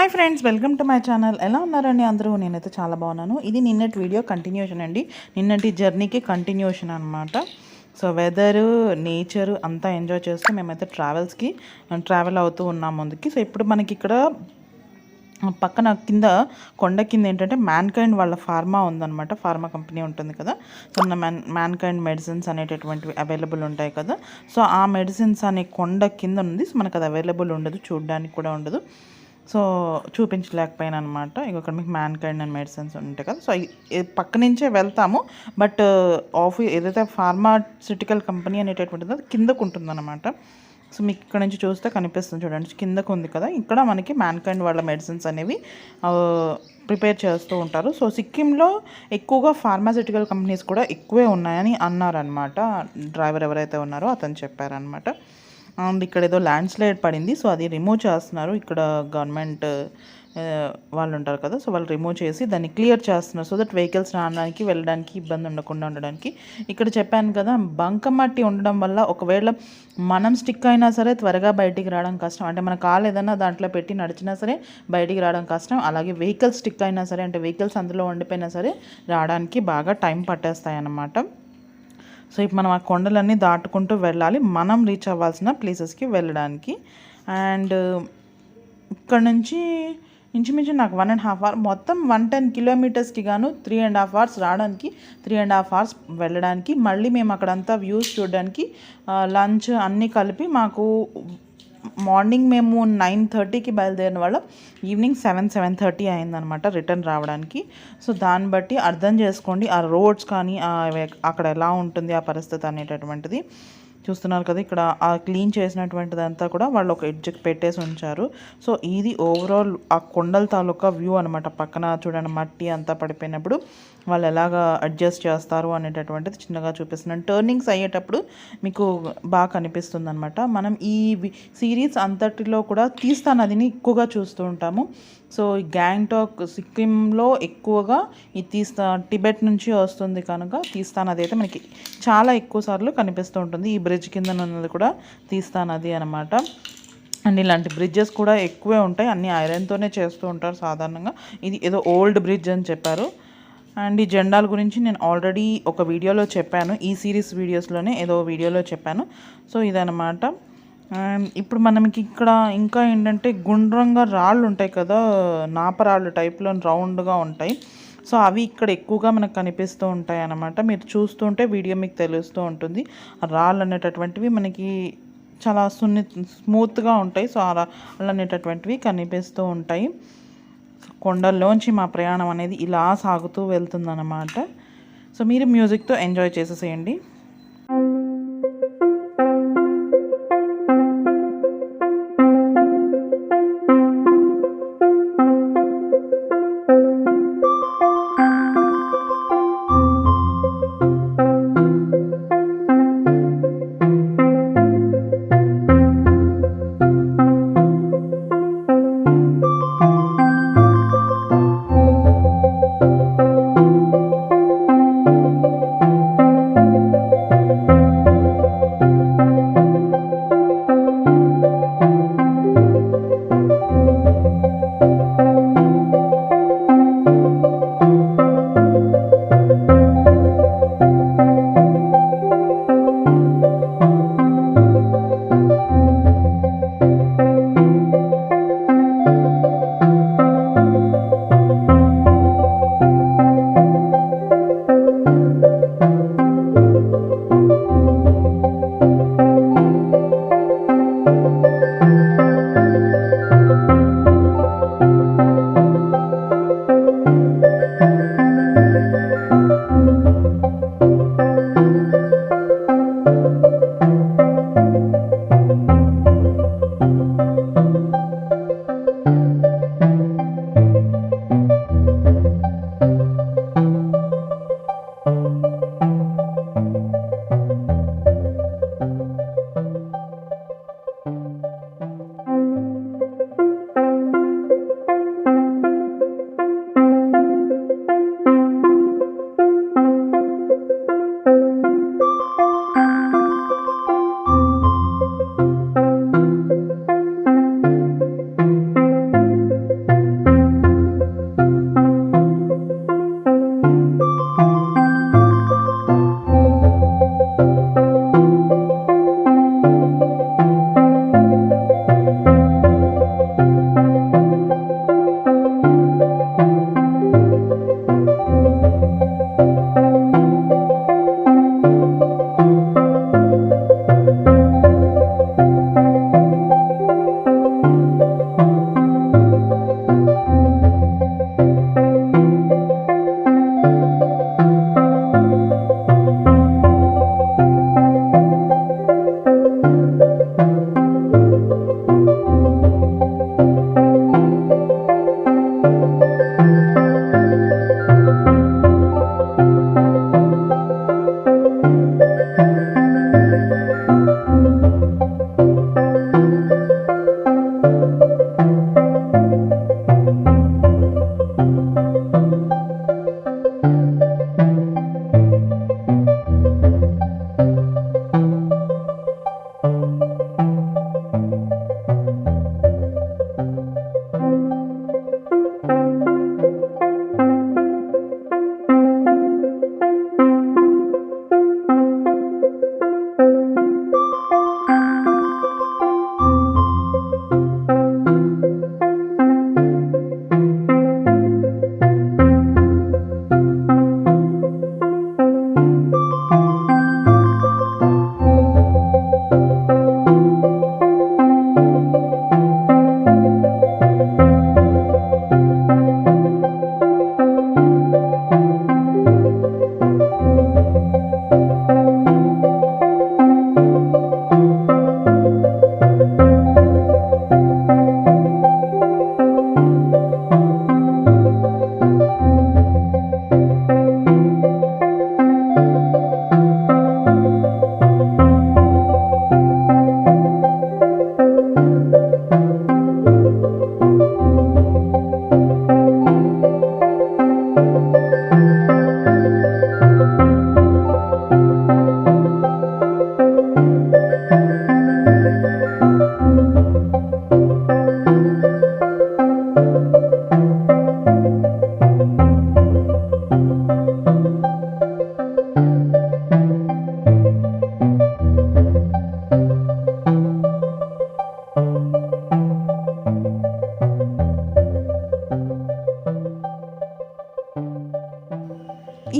Hi friends, welcome to my channel. ఎలా ఉన్నారండి అందరూ? నేనైతే చాలా బాగున్నాను. ఇది నిన్నటి వీడియో కంటిన్యూషన్ అండి. నిన్నటి జర్నీకి కంటిన్యూషన్ అనమాట. సో వెదరు, నేచరు అంతా ఎంజాయ్ చేస్తూ మేమైతే ట్రావెల్ అవుతూ ఉన్నాం ముందుకి. సో ఇప్పుడు మనకి ఇక్కడ పక్కన కింద కొండ కింద ఏంటంటే మ్యాన్కైండ్ వాళ్ళ ఫార్మా ఉందన్నమాట. ఫార్మా కంపెనీ ఉంటుంది కదా. సో మ్యాన్కైండ్ మెడిసిన్స్ అనేటటువంటివి అవైలబుల్ ఉంటాయి కదా. సో ఆ మెడిసిన్స్ అనే కొండ కింద ఉంది. సో మనకు అది అవైలబుల్ ఉండదు, చూడడానికి కూడా ఉండదు. సో చూపించలేకపోయాను అనమాట. ఇక్కడ మీకు మ్యాన్కైండ్ అండ్ మెడిసిన్స్ ఉంటాయి కదా. సో పక్క నుంచే వెళ్తాము. బట్ ఏదైతే ఫార్మాసిటికల్ కంపెనీ అనేటటువంటిది అది కిందకు ఉంటుందన్నమాట. సో మీకు ఇక్కడ నుంచి చూస్తే కనిపిస్తుంది చూడండి, కిందకు ఉంది కదా. ఇక్కడ మనకి మ్యాన్కైండ్ వాళ్ళ మెడిసిన్స్ అనేవి ప్రిపేర్ చేస్తూ ఉంటారు. సో సిక్కింలో ఎక్కువగా ఫార్మాసిటికల్ కంపెనీస్ కూడా ఎక్కువే ఉన్నాయని అన్నారనమాట. డ్రైవర్ ఎవరైతే ఉన్నారో అతను చెప్పారనమాట. అండ్ ఇక్కడ ఏదో ల్యాండ్ స్లైడ్ పడింది. సో అది రిమూవ్ చేస్తున్నారు. ఇక్కడ గవర్నమెంట్ వాళ్ళు ఉంటారు కదా. సో వాళ్ళు రిమూవ్ చేసి దాన్ని క్లియర్ చేస్తున్నారు. సో దట్ వెహికల్స్ రావడానికి వెళ్ళడానికి ఇబ్బంది ఉండకుండా ఉండడానికి. ఇక్కడ చెప్పాను కదా, బంకమట్టి ఉండడం వల్ల ఒకవేళ మనం స్టిక్ అయినా సరే త్వరగా బయటికి రావడం కష్టం. అంటే మన కాలు ఏదైనా దాంట్లో పెట్టి నడిచినా సరే బయటికి రావడం కష్టం. అలాగే వెహికల్స్ స్టిక్ అయినా సరే, అంటే వెహికల్స్ అందులో ఉండిపోయినా సరే రావడానికి బాగా టైం పట్టేస్తాయి అన్నమాట. సో ఇప్పుడు మనం ఆ కొండలన్నీ దాటుకుంటూ వెళ్ళాలి మనం రీచ్ అవ్వాల్సిన ప్లేసెస్కి వెళ్ళడానికి. అండ్ ఇక్కడ నుంచి ఇంచుమించు నాకు 1.5 hours, మొత్తం 110 kilometers గాను 3.5 hours రావడానికి, 3.5 hours వెళ్ళడానికి. మళ్ళీ మేము అక్కడంతా వ్యూస్ చూడడానికి లంచ్ అన్నీ కలిపి మాకు మార్నింగ్ మేము 9:30కి బయలుదేరిన వాళ్ళం, ఈవినింగ్ 7:30 అయిందనమాట రిటర్న్ రావడానికి. సో దాన్ని బట్టి అర్థం చేసుకోండి ఆ రోడ్స్ కానీ అక్కడ ఎలా ఉంటుంది ఆ పరిస్థితి అనేటటువంటిది. చూస్తున్నారు కదా, ఇక్కడ ఆ క్లీన్ చేసినటువంటిదంతా కూడా వాళ్ళు ఒక ఎడ్జ్కి పెట్టేసి ఉంచారు. సో ఇది ఓవరాల్ ఆ కొండల తాలూకా వ్యూ అనమాట. పక్కన చూడండి మట్టి అంతా పడిపోయినప్పుడు వాళ్ళు ఎలాగ అడ్జస్ట్ చేస్తారు అనేటటువంటిది చిన్నగా చూపిస్తున్నాను. టర్నింగ్స్ అయ్యేటప్పుడు మీకు బాగా కనిపిస్తుంది అనమాట. మనం ఈ సిరీస్ అంతటిలో కూడా తీస్తా నదిని ఎక్కువగా చూస్తూ ఉంటాము. సో ఈ గ్యాంగ్టాక్ సిక్కింలో ఎక్కువగా ఈ టిబెట్ నుంచి వస్తుంది కనుక తీస్తా నది అయితే మనకి చాలా ఎక్కువ సార్లు కనిపిస్తూ ఉంటుంది. ఈ బ్రిడ్జ్ కింద ఉన్నది కూడా తీస్తా నది అనమాట. అండ్ ఇలాంటి బ్రిడ్జెస్ కూడా ఎక్కువే ఉంటాయి, అన్ని ఐరన్తోనే చేస్తూ ఉంటారు సాధారణంగా. ఇది ఏదో ఓల్డ్ బ్రిడ్జ్ అని చెప్పారు. అండ్ ఈ జెండాల గురించి నేను ఆల్రెడీ ఒక వీడియోలో చెప్పాను, ఈ సిరీస్ వీడియోస్లోనే ఏదో వీడియోలో చెప్పాను. సో ఇదనమాట. అండ్ ఇప్పుడు మనకి ఇక్కడ ఇంకా ఏంటంటే గుండ్రంగా రాళ్ళు ఉంటాయి కదా, నాపరాళ్ళు టైప్లో రౌండ్గా ఉంటాయి. సో అవి ఇక్కడ ఎక్కువగా మనకు కనిపిస్తూ ఉంటాయి అన్నమాట. మీరు చూస్తుంటే వీడియో మీకు తెలుస్తూ ఉంటుంది. ఆ రాళ్ళు అనేటటువంటివి మనకి చాలా స్మూత్గా ఉంటాయి. సో ఆ రాళ్ళు అనేటటువంటివి కనిపిస్తూ ఉంటాయి. కొండల్లోంచి మా ప్రయాణం అనేది ఇలా సాగుతూ వెళ్తుందన్నమాట. సో మీరు మ్యూజిక్తో ఎంజాయ్ చేసేసేయండి.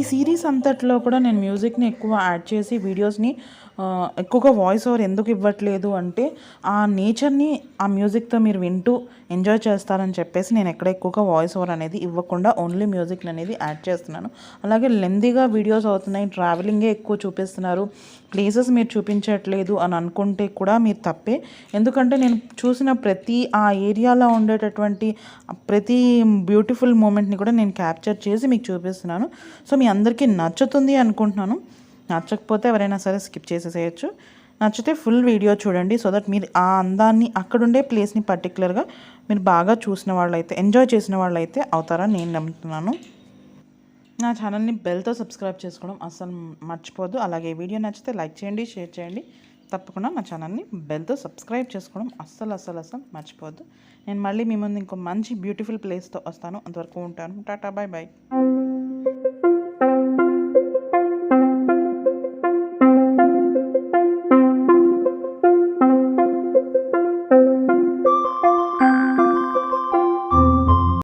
సిరీస్ అంతట్లో కూడా నేను మ్యూజిక్ని ఎక్కువ యాడ్ చేసి వీడియోస్ని ఎక్కువగా వాయిస్ ఓవర్ ఎందుకు ఇవ్వట్లేదు అంటే ఆ నేచర్ని ఆ మ్యూజిక్తో మీరు వింటూ ఎంజాయ్ చేస్తారని చెప్పేసి నేను ఎక్కడ ఎక్కువగా వాయిస్ ఓవర్ అనేది ఇవ్వకుండా ఓన్లీ మ్యూజిక్ అనేది యాడ్ చేస్తున్నాను. అలాగే లెందీగా వీడియోస్ అవుతున్నాయి, ట్రావెలింగే ఎక్కువ చూపిస్తున్నారు, ప్లేసెస్ మీరు చూపించట్లేదు అని అనుకుంటే కూడా మీరు తప్పే. ఎందుకంటే నేను చూసిన ప్రతి ఆ ఏరియాలో ఉండేటటువంటి ప్రతి బ్యూటిఫుల్ మూమెంట్ని కూడా నేను క్యాప్చర్ చేసి మీకు చూపిస్తున్నాను. సో మీ అందరికీ నచ్చుతుంది అనుకుంటున్నాను. నచ్చకపోతే ఎవరైనా సరే స్కిప్ చేసేసేయచ్చు. నచ్చితే ఫుల్ వీడియో చూడండి, సో దట్ మీరు ఆ అందాన్ని అక్కడుండే ప్లేస్ని పర్టికులర్గా మీరు బాగా చూసిన వాళ్ళైతే, ఎంజాయ్ చేసిన వాళ్ళైతే అవుతారని నేను నమ్ముతున్నాను. నా ఛానల్ని బెల్తో సబ్స్క్రైబ్ చేసుకోవడం అస్సలు మర్చిపోద్దు. అలాగే వీడియో నచ్చితే లైక్ చేయండి, షేర్ చేయండి. తప్పకుండా నా ఛానల్ని బెల్తో సబ్స్క్రైబ్ చేసుకోవడం అస్సలు మర్చిపోద్దు. నేను మళ్ళీ మీ ముందు ఇంకో మంచి బ్యూటిఫుల్ ప్లేస్తో వస్తాను. అంతవరకు ఉంటాను. Tata, bye bye.